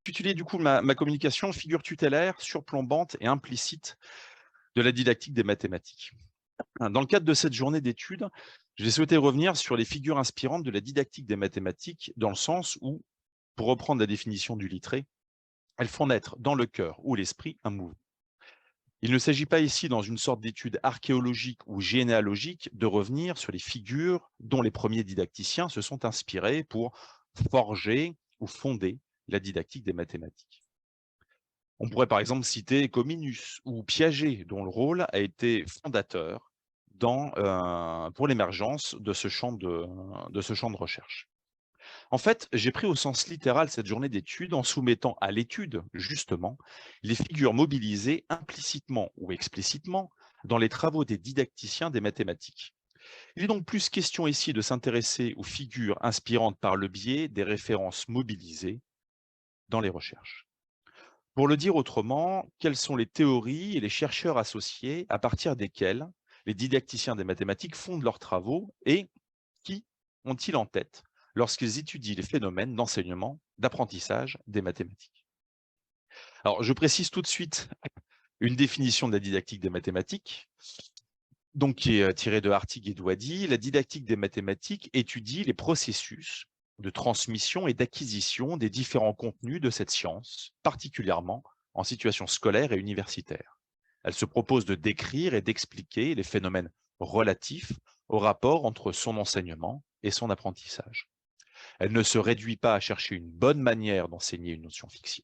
J'utilisais du coup ma communication, figure tutélaire, surplombante et implicite de la didactique des mathématiques. Dans le cadre de cette journée d'études, j'ai souhaité revenir sur les figures inspirantes de la didactique des mathématiques, dans le sens où, pour reprendre la définition du Littré, elles font naître dans le cœur ou l'esprit un mouvement. Il ne s'agit pas ici, dans une sorte d'étude archéologique ou généalogique, de revenir sur les figures dont les premiers didacticiens se sont inspirés pour forger ou fonder la didactique des mathématiques. On pourrait par exemple citer Comenius ou Piaget, dont le rôle a été fondateur pour l'émergence de ce champ de recherche. En fait, j'ai pris au sens littéral cette journée d'études en soumettant à l'étude, justement, les figures mobilisées implicitement ou explicitement dans les travaux des didacticiens des mathématiques. Il est donc plus question ici de s'intéresser aux figures inspirantes par le biais des références mobilisées dans les recherches. Pour le dire autrement, quelles sont les théories et les chercheurs associés à partir desquels les didacticiens des mathématiques fondent leurs travaux et qui ont-ils en tête lorsqu'ils étudient les phénomènes d'enseignement, d'apprentissage des mathématiques? Alors, je précise tout de suite une définition de la didactique des mathématiques, donc qui est tirée de Hartig et Douady. La didactique des mathématiques étudie les processus de transmission et d'acquisition des différents contenus de cette science, particulièrement en situation scolaire et universitaire. Elle se propose de décrire et d'expliquer les phénomènes relatifs au rapport entre son enseignement et son apprentissage. Elle ne se réduit pas à chercher une bonne manière d'enseigner une notion fixée,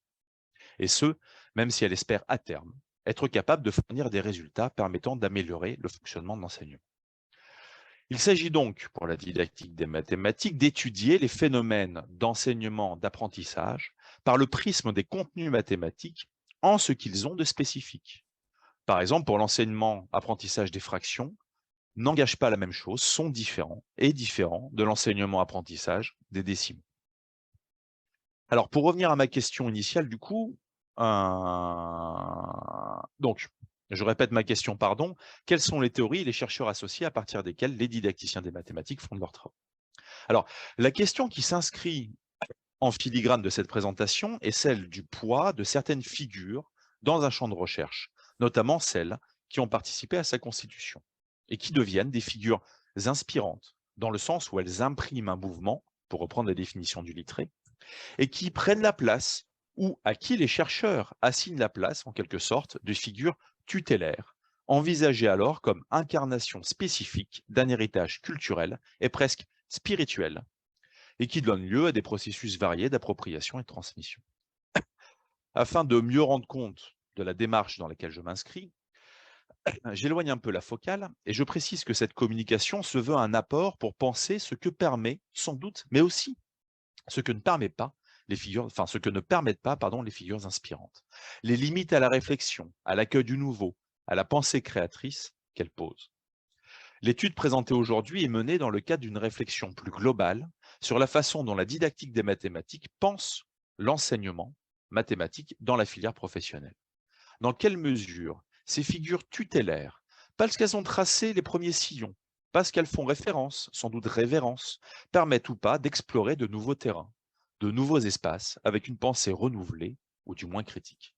et ce, même si elle espère à terme être capable de fournir des résultats permettant d'améliorer le fonctionnement de l'enseignement. Il s'agit donc, pour la didactique des mathématiques, d'étudier les phénomènes d'enseignement, d'apprentissage par le prisme des contenus mathématiques en ce qu'ils ont de spécifique. Par exemple, pour l'enseignement apprentissage des fractions, n'engagent pas la même chose, sont différents et différents de l'enseignement apprentissage des décimaux. Alors, pour revenir à ma question initiale, du coup, donc, je répète ma question, pardon. Quelles sont les théories et les chercheurs associés à partir desquels les didacticiens des mathématiques fondent leurs travaux? Alors, la question qui s'inscrit en filigrane de cette présentation est celle du poids de certaines figures dans un champ de recherche, notamment celles qui ont participé à sa constitution et qui deviennent des figures inspirantes, dans le sens où elles impriment un mouvement, pour reprendre la définition du Littré, et qui prennent la place, ou à qui les chercheurs assignent la place, en quelque sorte, de figures tutélaires, envisagées alors comme incarnation spécifique d'un héritage culturel et presque spirituel, et qui donnent lieu à des processus variés d'appropriation et de transmission. Afin de mieux rendre compte de la démarche dans laquelle je m'inscris, j'éloigne un peu la focale et je précise que cette communication se veut un apport pour penser ce que permet, sans doute, mais aussi ce que ne permet pas ce que ne permettent pas, pardon, les figures inspirantes. Les limites à la réflexion, à l'accueil du nouveau, à la pensée créatrice qu'elles posent. L'étude présentée aujourd'hui est menée dans le cadre d'une réflexion plus globale sur la façon dont la didactique des mathématiques pense l'enseignement mathématique dans la filière professionnelle. Dans quelle mesure ces figures tutélaires, parce qu'elles ont tracé les premiers sillons, parce qu'elles font référence, sans doute révérence, permettent ou pas d'explorer de nouveaux terrains, de nouveaux espaces, avec une pensée renouvelée, ou du moins critique.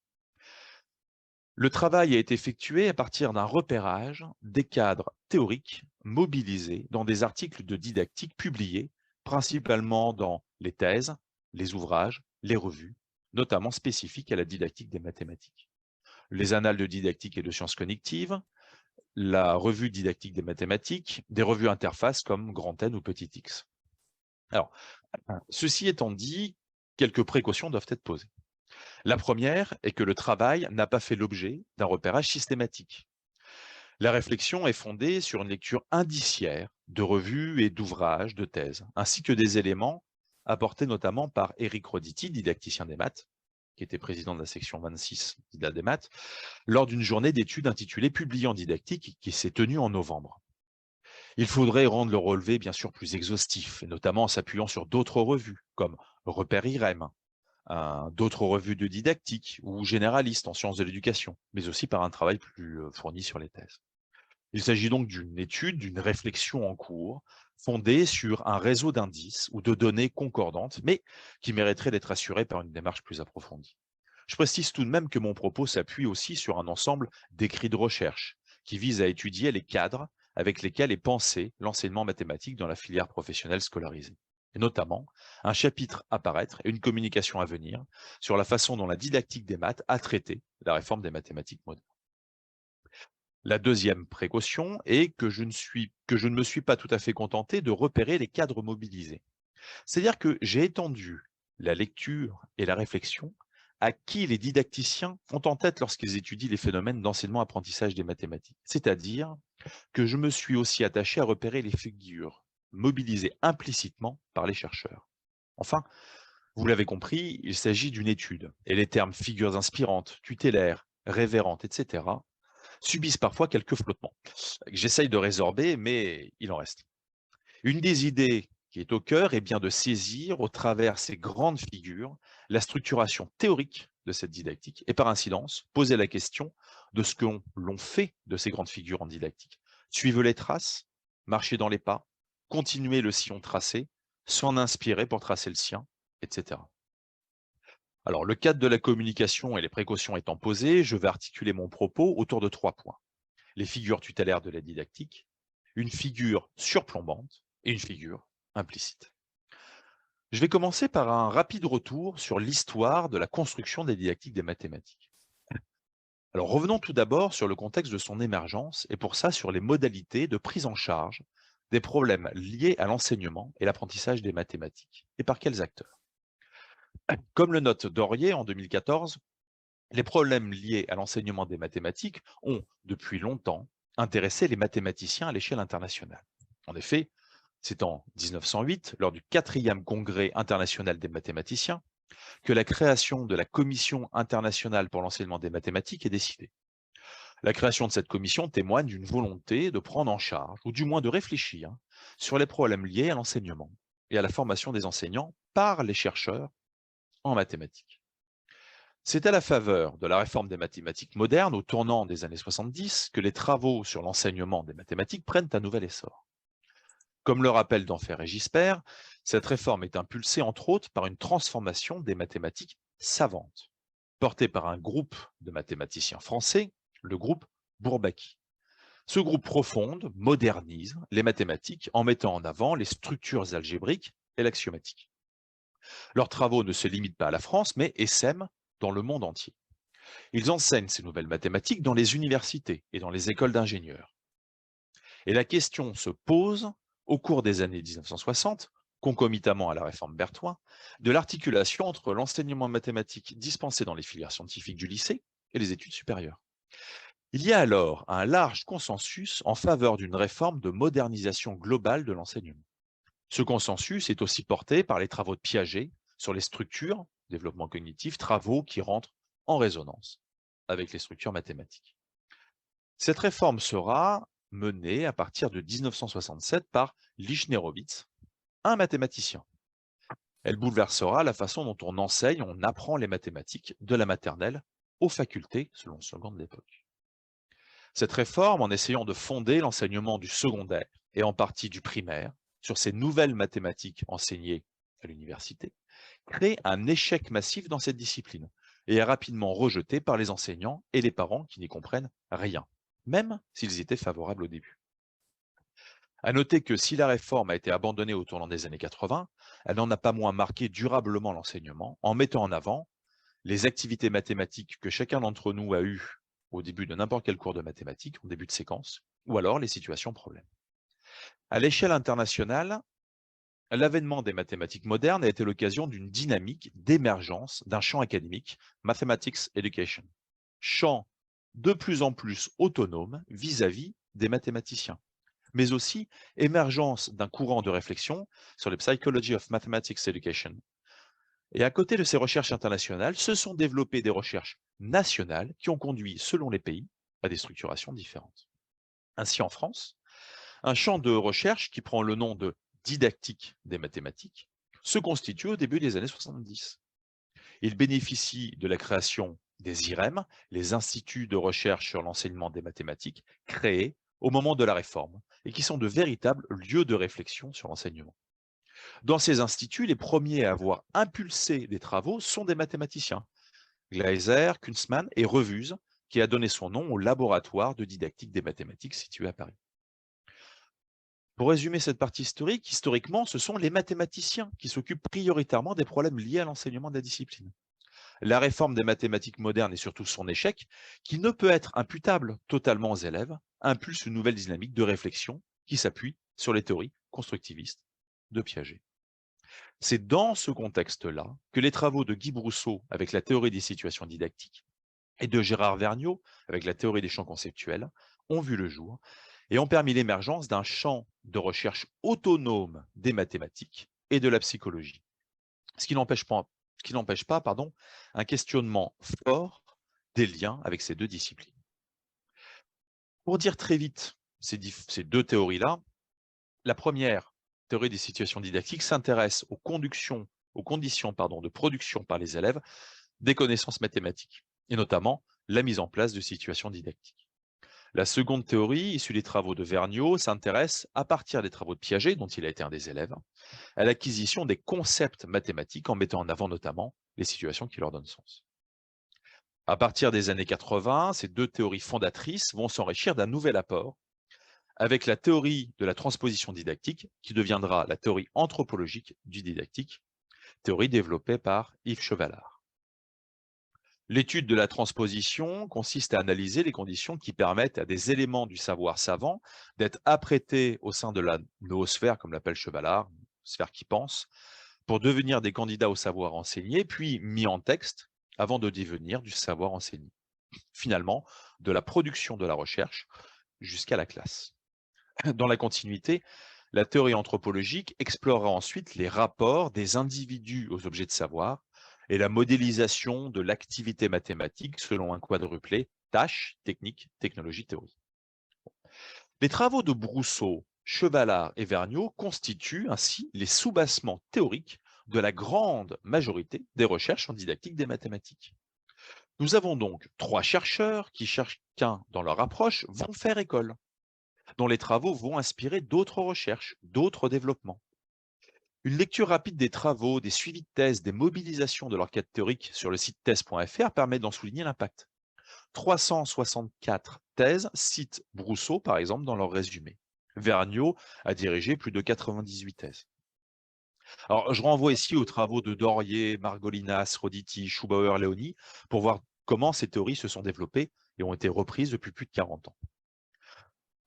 Le travail a été effectué à partir d'un repérage des cadres théoriques mobilisés dans des articles de didactique publiés principalement dans les thèses, les ouvrages, les revues, notamment spécifiques à la didactique des mathématiques. Les annales de didactique et de sciences cognitives, la revue didactique des mathématiques, des revues interfaces comme Grand N ou Petit X. Alors, ceci étant dit, quelques précautions doivent être posées. La première est que le travail n'a pas fait l'objet d'un repérage systématique. La réflexion est fondée sur une lecture indiciaire de revues et d'ouvrages, de thèses, ainsi que des éléments apportés notamment par Éric Roditi, didacticien des maths, qui était président de la section 26 d'IDA des maths, lors d'une journée d'études intitulée Publié en didactique qui s'est tenue en novembre. Il faudrait rendre le relevé bien sûr plus exhaustif, et notamment en s'appuyant sur d'autres revues, comme Repère IREM, d'autres revues de didactique ou généralistes en sciences de l'éducation, mais aussi par un travail plus fourni sur les thèses. Il s'agit donc d'une étude, d'une réflexion en cours, fondée sur un réseau d'indices ou de données concordantes, mais qui mériterait d'être assurée par une démarche plus approfondie. Je précise tout de même que mon propos s'appuie aussi sur un ensemble d'écrits de recherche qui vise à étudier les cadres avec lesquels est pensé l'enseignement mathématique dans la filière professionnelle scolarisée. Et notamment, un chapitre à paraître et une communication à venir sur la façon dont la didactique des maths a traité la réforme des mathématiques modernes. La deuxième précaution est que je ne me suis pas tout à fait contenté de repérer les cadres mobilisés. C'est-à-dire que j'ai étendu la lecture et la réflexion à qui les didacticiens ont en tête lorsqu'ils étudient les phénomènes d'enseignement-apprentissage des mathématiques. C'est-à-dire que je me suis aussi attaché à repérer les figures mobilisées implicitement par les chercheurs. Enfin, vous l'avez compris, il s'agit d'une étude, et les termes figures inspirantes, tutélaires, révérentes, etc., subissent parfois quelques flottements. J'essaye de résorber, mais il en reste. Une des idées qui est au cœur est bien de saisir, au travers ces grandes figures, la structuration théorique de cette didactique et par incidence, poser la question de ce que l'on fait de ces grandes figures en didactique. Suivre les traces, marcher dans les pas, continuer le sillon tracé, s'en inspirer pour tracer le sien, etc. Alors, le cadre de la communication et les précautions étant posées, je vais articuler mon propos autour de 3 points. Les figures tutélaires de la didactique, une figure surplombante et une figure implicite. Je vais commencer par un rapide retour sur l'histoire de la construction des didactiques des mathématiques. Alors revenons tout d'abord sur le contexte de son émergence et pour ça sur les modalités de prise en charge des problèmes liés à l'enseignement et l'apprentissage des mathématiques. Et par quels acteurs? Comme le note Dorier en 2014, les problèmes liés à l'enseignement des mathématiques ont, depuis longtemps, intéressé les mathématiciens à l'échelle internationale. En effet, c'est en 1908, lors du 4e congrès international des mathématiciens, que la création de la Commission internationale pour l'enseignement des mathématiques est décidée. La création de cette commission témoigne d'une volonté de prendre en charge, ou du moins de réfléchir, sur les problèmes liés à l'enseignement et à la formation des enseignants par les chercheurs en mathématiques. C'est à la faveur de la réforme des mathématiques modernes, au tournant des années 70, que les travaux sur l'enseignement des mathématiques prennent un nouvel essor. Comme le rappelle Denfer et Gispert, cette réforme est impulsée entre autres par une transformation des mathématiques savantes, portée par un groupe de mathématiciens français, le groupe Bourbaki. Ce groupe profonde, modernise les mathématiques en mettant en avant les structures algébriques et l'axiomatique. Leurs travaux ne se limitent pas à la France, mais essaiment dans le monde entier. Ils enseignent ces nouvelles mathématiques dans les universités et dans les écoles d'ingénieurs. Et la question se pose, au cours des années 1960, concomitamment à la réforme Berthoin, de l'articulation entre l'enseignement mathématique dispensé dans les filières scientifiques du lycée et les études supérieures. Il y a alors un large consensus en faveur d'une réforme de modernisation globale de l'enseignement. Ce consensus est aussi porté par les travaux de Piaget sur les structures, développement cognitif, travaux qui rentrent en résonance avec les structures mathématiques. Cette réforme sera menée à partir de 1967 par Lichnerowitz, un mathématicien. Elle bouleversera la façon dont on enseigne, on apprend les mathématiques de la maternelle aux facultés, selon le slogan de l'époque. Cette réforme, en essayant de fonder l'enseignement du secondaire et en partie du primaire sur ces nouvelles mathématiques enseignées à l'université, crée un échec massif dans cette discipline et est rapidement rejetée par les enseignants et les parents qui n'y comprennent rien, même s'ils étaient favorables au début. À noter que si la réforme a été abandonnée au tournant des années 80, elle n'en a pas moins marqué durablement l'enseignement en mettant en avant les activités mathématiques que chacun d'entre nous a eues au début de n'importe quel cours de mathématiques, en début de séquence, ou alors les situations problèmes. À l'échelle internationale, l'avènement des mathématiques modernes a été l'occasion d'une dynamique d'émergence d'un champ académique, Mathematics Education, champ de plus en plus autonome vis-à-vis des mathématiciens, mais aussi émergence d'un courant de réflexion sur les Psychology of Mathematics Education. Et à côté de ces recherches internationales, se sont développées des recherches nationales qui ont conduit, selon les pays, à des structurations différentes. Ainsi, en France, un champ de recherche qui prend le nom de didactique des mathématiques se constitue au début des années 70. Il bénéficie de la création des IREM, les instituts de recherche sur l'enseignement des mathématiques, créés au moment de la réforme et qui sont de véritables lieux de réflexion sur l'enseignement. Dans ces instituts, les premiers à avoir impulsé des travaux sont des mathématiciens, Gleiser, Kunstmann et Revuse, qui a donné son nom au laboratoire de didactique des mathématiques situé à Paris. Pour résumer cette partie historique, historiquement, ce sont les mathématiciens qui s'occupent prioritairement des problèmes liés à l'enseignement de la discipline. La réforme des mathématiques modernes et surtout son échec, qui ne peut être imputable totalement aux élèves, impulse une nouvelle dynamique de réflexion qui s'appuie sur les théories constructivistes de Piaget. C'est dans ce contexte-là que les travaux de Guy Brousseau avec la théorie des situations didactiques et de Gérard Vergniaud avec la théorie des champs conceptuels ont vu le jour et ont permis l'émergence d'un champ de recherche autonome des mathématiques et de la psychologie. Ce qui n'empêche pas un questionnement fort des liens avec ces deux disciplines. Pour dire très vite ces deux théories-là, la première, théorie des situations didactiques, s'intéresse aux conditions de production par les élèves des connaissances mathématiques, et notamment la mise en place de situations didactiques. La seconde théorie, issue des travaux de Vergniaud, s'intéresse, à partir des travaux de Piaget, dont il a été un des élèves, à l'acquisition des concepts mathématiques en mettant en avant notamment les situations qui leur donnent sens. À partir des années 80, ces deux théories fondatrices vont s'enrichir d'un nouvel apport avec la théorie de la transposition didactique qui deviendra la théorie anthropologique du didactique, théorie développée par Yves Chevalard. L'étude de la transposition consiste à analyser les conditions qui permettent à des éléments du savoir savant d'être apprêtés au sein de la noosphère, comme l'appelle Chevalard, sphère qui pense, pour devenir des candidats au savoir enseigné, puis mis en texte avant de devenir du savoir enseigné. Finalement, de la production de la recherche jusqu'à la classe. Dans la continuité, la théorie anthropologique explorera ensuite les rapports des individus aux objets de savoir et la modélisation de l'activité mathématique selon un quadruplé tâche, technique, technologie, théorie. Les travaux de Brousseau, Chevalard et Vergniaud constituent ainsi les soubassements théoriques de la grande majorité des recherches en didactique des mathématiques. Nous avons donc trois chercheurs qui, chacun dans leur approche, vont faire école, dont les travaux vont inspirer d'autres recherches, d'autres développements. Une lecture rapide des travaux, des suivis de thèse, des mobilisations de leur cadre théorique sur le site thèse.fr permet d'en souligner l'impact. 364 thèses citent Brousseau, par exemple, dans leur résumé. Vergniaud a dirigé plus de 98 thèses. Alors, je renvoie ici aux travaux de Dorier, Margolinas, Roditi, Schubauer, Leoni, pour voir comment ces théories se sont développées et ont été reprises depuis plus de 40 ans.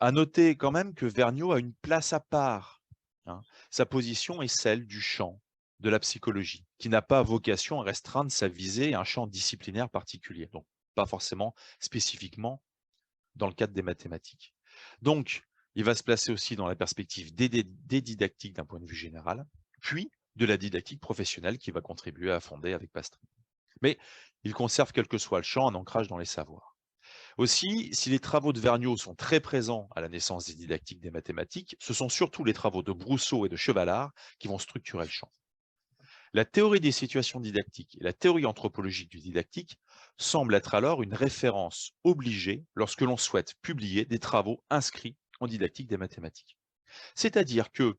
À noter quand même que Vergniaud a une place à part, hein. Sa position est celle du champ de la psychologie, qui n'a pas vocation à restreindre sa visée à un champ disciplinaire particulier, donc pas forcément spécifiquement dans le cadre des mathématiques. Donc, il va se placer aussi dans la perspective des didactiques d'un point de vue général, puis de la didactique professionnelle qui va contribuer à fonder avec Pastry. Mais il conserve, quel que soit le champ, un ancrage dans les savoirs. Aussi, si les travaux de Vergniaud sont très présents à la naissance des didactiques des mathématiques, ce sont surtout les travaux de Brousseau et de Chevalard qui vont structurer le champ. La théorie des situations didactiques et la théorie anthropologique du didactique semblent être alors une référence obligée lorsque l'on souhaite publier des travaux inscrits en didactique des mathématiques. C'est-à-dire que,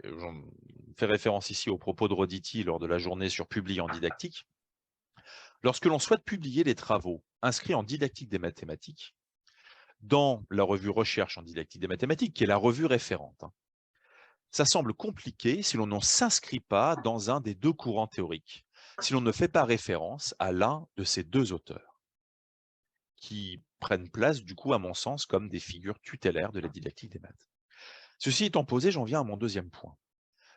j'en fais référence ici aux propos de Roditi lors de la journée sur Publier en didactique, lorsque l'on souhaite publier les travaux inscrits en didactique des mathématiques, dans la revue Recherche en didactique des mathématiques, qui est la revue référente, ça semble compliqué si l'on ne s'inscrit pas dans un des deux courants théoriques, si l'on ne fait pas référence à l'un de ces deux auteurs, qui prennent place, du coup, à mon sens, comme des figures tutélaires de la didactique des maths. Ceci étant posé, j'en viens à mon deuxième point.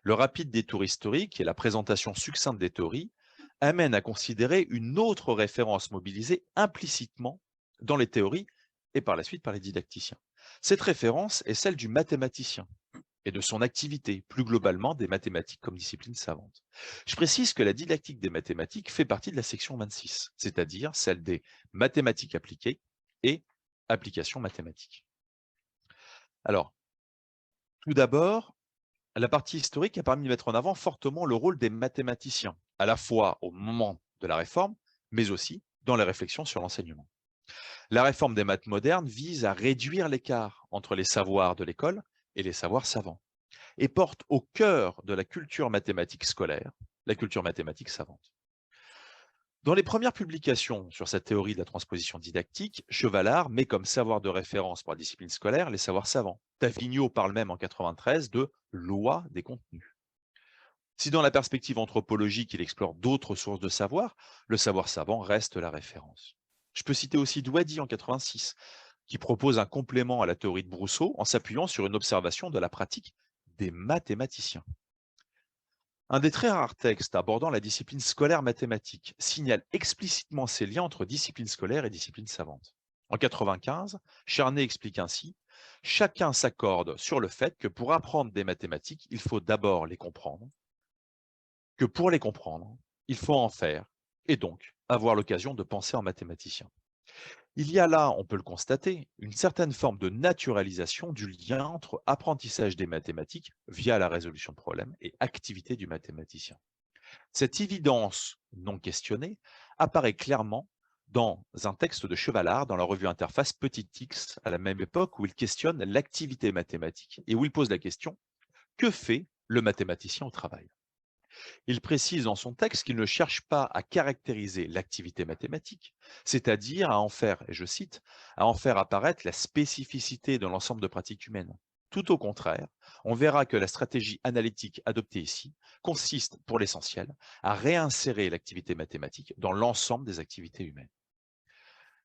Le rapide détour historique et la présentation succincte des théories amènent à considérer une autre référence mobilisée implicitement dans les théories et par la suite par les didacticiens. Cette référence est celle du mathématicien et de son activité, plus globalement des mathématiques comme discipline savante. Je précise que la didactique des mathématiques fait partie de la section 26, c'est-à-dire celle des mathématiques appliquées et applications mathématiques. Alors, tout d'abord, la partie historique a permis de mettre en avant fortement le rôle des mathématiciens, à la fois au moment de la réforme, mais aussi dans les réflexions sur l'enseignement. La réforme des maths modernes vise à réduire l'écart entre les savoirs de l'école et les savoirs savants, et porte au cœur de la culture mathématique scolaire la culture mathématique savante. Dans les premières publications sur cette théorie de la transposition didactique, Chevalard met comme savoir de référence pour la discipline scolaire les savoirs savants. Tafignot parle même en 93 de loi des contenus. Si dans la perspective anthropologique, il explore d'autres sources de savoir, le savoir savant reste la référence. Je peux citer aussi Douady en 86, qui propose un complément à la théorie de Brousseau en s'appuyant sur une observation de la pratique des mathématiciens. Un des très rares textes abordant la discipline scolaire mathématique signale explicitement ces liens entre discipline scolaire et discipline savante. En 95, Charnay explique ainsi: chacun s'accorde sur le fait que pour apprendre des mathématiques, il faut d'abord les comprendre, que pour les comprendre, il faut en faire, et donc avoir l'occasion de penser en mathématicien. Il y a là, on peut le constater, une certaine forme de naturalisation du lien entre apprentissage des mathématiques via la résolution de problèmes et activité du mathématicien. Cette évidence non questionnée apparaît clairement dans un texte de Chevalard dans la revue Interface Petit X, à la même époque où il questionne l'activité mathématique et où il pose la question: que fait le mathématicien au travail? Il précise dans son texte qu'il ne cherche pas à caractériser l'activité mathématique, c'est-à-dire à en faire, et je cite, à en faire apparaître la spécificité de l'ensemble de pratiques humaines. Tout au contraire, on verra que la stratégie analytique adoptée ici consiste, pour l'essentiel, à réinsérer l'activité mathématique dans l'ensemble des activités humaines.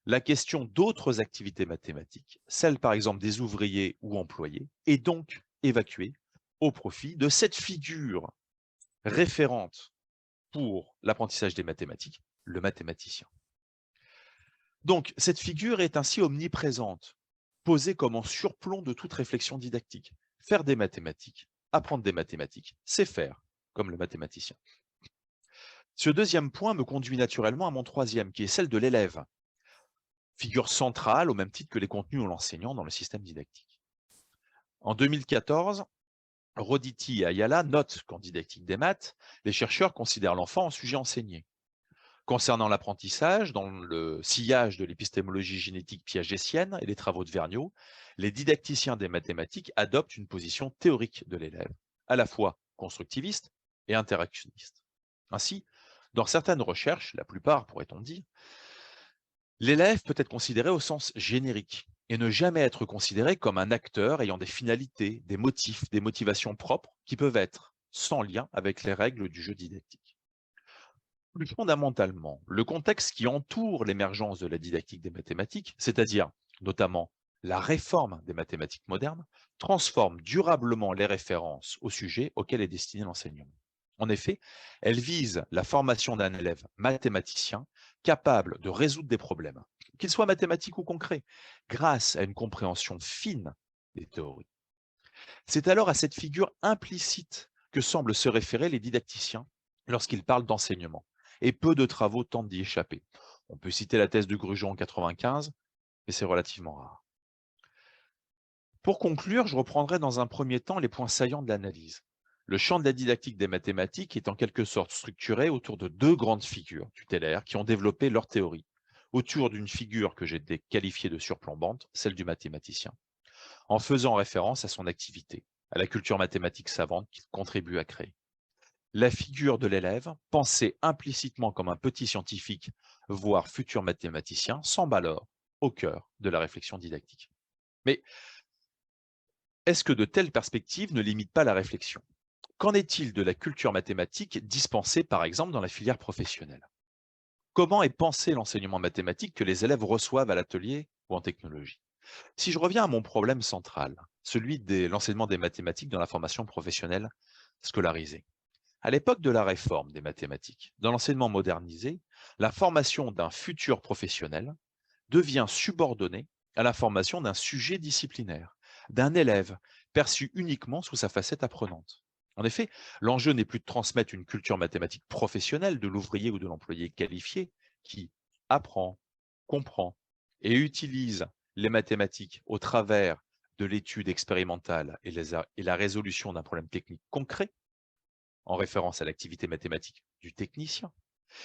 La question d'autres activités mathématiques, celle par exemple des ouvriers ou employés, est donc évacuée au profit de cette figure référente pour l'apprentissage des mathématiques, le mathématicien. Donc, cette figure est ainsi omniprésente, posée comme en surplomb de toute réflexion didactique. Faire des mathématiques, apprendre des mathématiques, c'est faire, comme le mathématicien. Ce deuxième point me conduit naturellement à mon troisième, qui est celle de l'élève, figure centrale au même titre que les contenus ou l'enseignant dans le système didactique. En 2014, Roditi et Ayala notent qu'en didactique des maths, les chercheurs considèrent l'enfant en sujet enseigné. Concernant l'apprentissage, dans le sillage de l'épistémologie génétique piagétienne et les travaux de Vergniaud, les didacticiens des mathématiques adoptent une position théorique de l'élève, à la fois constructiviste et interactionniste. Ainsi, dans certaines recherches, la plupart pourrait-on dire, l'élève peut être considéré au sens générique et ne jamais être considéré comme un acteur ayant des finalités, des motifs, des motivations propres qui peuvent être sans lien avec les règles du jeu didactique. Plus fondamentalement, le contexte qui entoure l'émergence de la didactique des mathématiques, c'est-à-dire notamment la réforme des mathématiques modernes, transforme durablement les références au sujet auquel est destiné l'enseignement. En effet, elle vise la formation d'un élève mathématicien capable de résoudre des problèmes, qu'ils soient mathématiques ou concrets, grâce à une compréhension fine des théories. C'est alors à cette figure implicite que semblent se référer les didacticiens lorsqu'ils parlent d'enseignement, et peu de travaux tentent d'y échapper. On peut citer la thèse de Grugeon en 95, mais c'est relativement rare. Pour conclure, je reprendrai dans un premier temps les points saillants de l'analyse. Le champ de la didactique des mathématiques est en quelque sorte structuré autour de deux grandes figures tutélaires qui ont développé leur théorie, autour d'une figure que j'ai qualifiée de surplombante, celle du mathématicien, en faisant référence à son activité, à la culture mathématique savante qu'il contribue à créer. La figure de l'élève, pensée implicitement comme un petit scientifique, voire futur mathématicien, semble alors au cœur de la réflexion didactique. Mais est-ce que de telles perspectives ne limitent pas la réflexion? Qu'en est-il de la culture mathématique dispensée par exemple dans la filière professionnelle? Comment est pensé l'enseignement mathématique que les élèves reçoivent à l'atelier ou en technologie? Si je reviens à mon problème central, celui de l'enseignement des mathématiques dans la formation professionnelle scolarisée. À l'époque de la réforme des mathématiques, dans l'enseignement modernisé, la formation d'un futur professionnel devient subordonnée à la formation d'un sujet disciplinaire, d'un élève perçu uniquement sous sa facette apprenante. En effet, l'enjeu n'est plus de transmettre une culture mathématique professionnelle de l'ouvrier ou de l'employé qualifié qui apprend, comprend et utilise les mathématiques au travers de l'étude expérimentale et la résolution d'un problème technique concret, en référence à l'activité mathématique du technicien,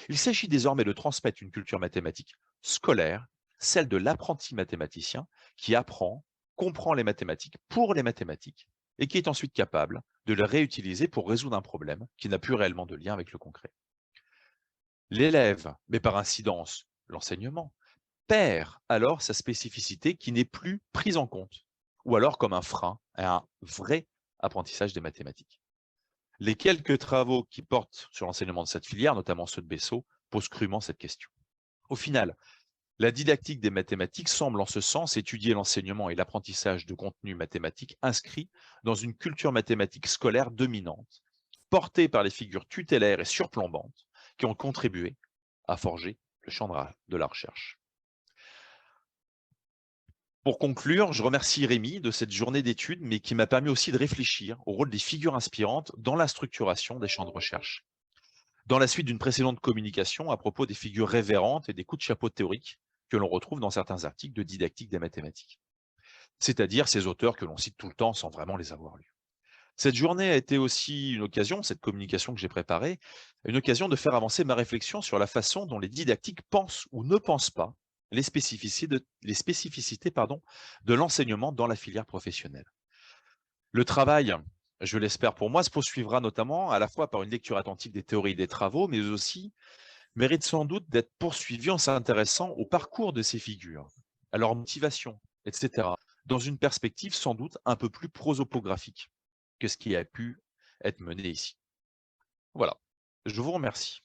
Il s'agit désormais de transmettre une culture mathématique scolaire, celle de l'apprenti mathématicien qui apprend, comprend les mathématiques pour les mathématiques et qui est ensuite capable de les réutiliser pour résoudre un problème qui n'a plus réellement de lien avec le concret. L'élève, mais par incidence l'enseignement, perd alors sa spécificité qui n'est plus prise en compte, ou alors comme un frein à un vrai apprentissage des mathématiques. Les quelques travaux qui portent sur l'enseignement de cette filière, notamment ceux de Bessot, posent crûment cette question. Au final, la didactique des mathématiques semble en ce sens étudier l'enseignement et l'apprentissage de contenus mathématiques inscrits dans une culture mathématique scolaire dominante, portée par les figures tutélaires et surplombantes qui ont contribué à forger le champ de la recherche. Pour conclure, je remercie Rémi de cette journée d'études, mais qui m'a permis aussi de réfléchir au rôle des figures inspirantes dans la structuration des champs de recherche. Dans la suite d'une précédente communication à propos des figures révérentes et des coups de chapeau théoriques que l'on retrouve dans certains articles de didactique des mathématiques, c'est-à-dire ces auteurs que l'on cite tout le temps sans vraiment les avoir lus. Cette journée a été aussi une occasion, cette communication que j'ai préparée, une occasion de faire avancer ma réflexion sur la façon dont les didactiques pensent ou ne pensent pas les spécificités de l'enseignement dans la filière professionnelle. Le travail, je l'espère pour moi, se poursuivra notamment à la fois par une lecture attentive des théories et des travaux, mais aussi mérite sans doute d'être poursuivi en s'intéressant au parcours de ces figures, à leur motivation, etc., dans une perspective sans doute un peu plus prosopographique que ce qui a pu être mené ici. Voilà, je vous remercie.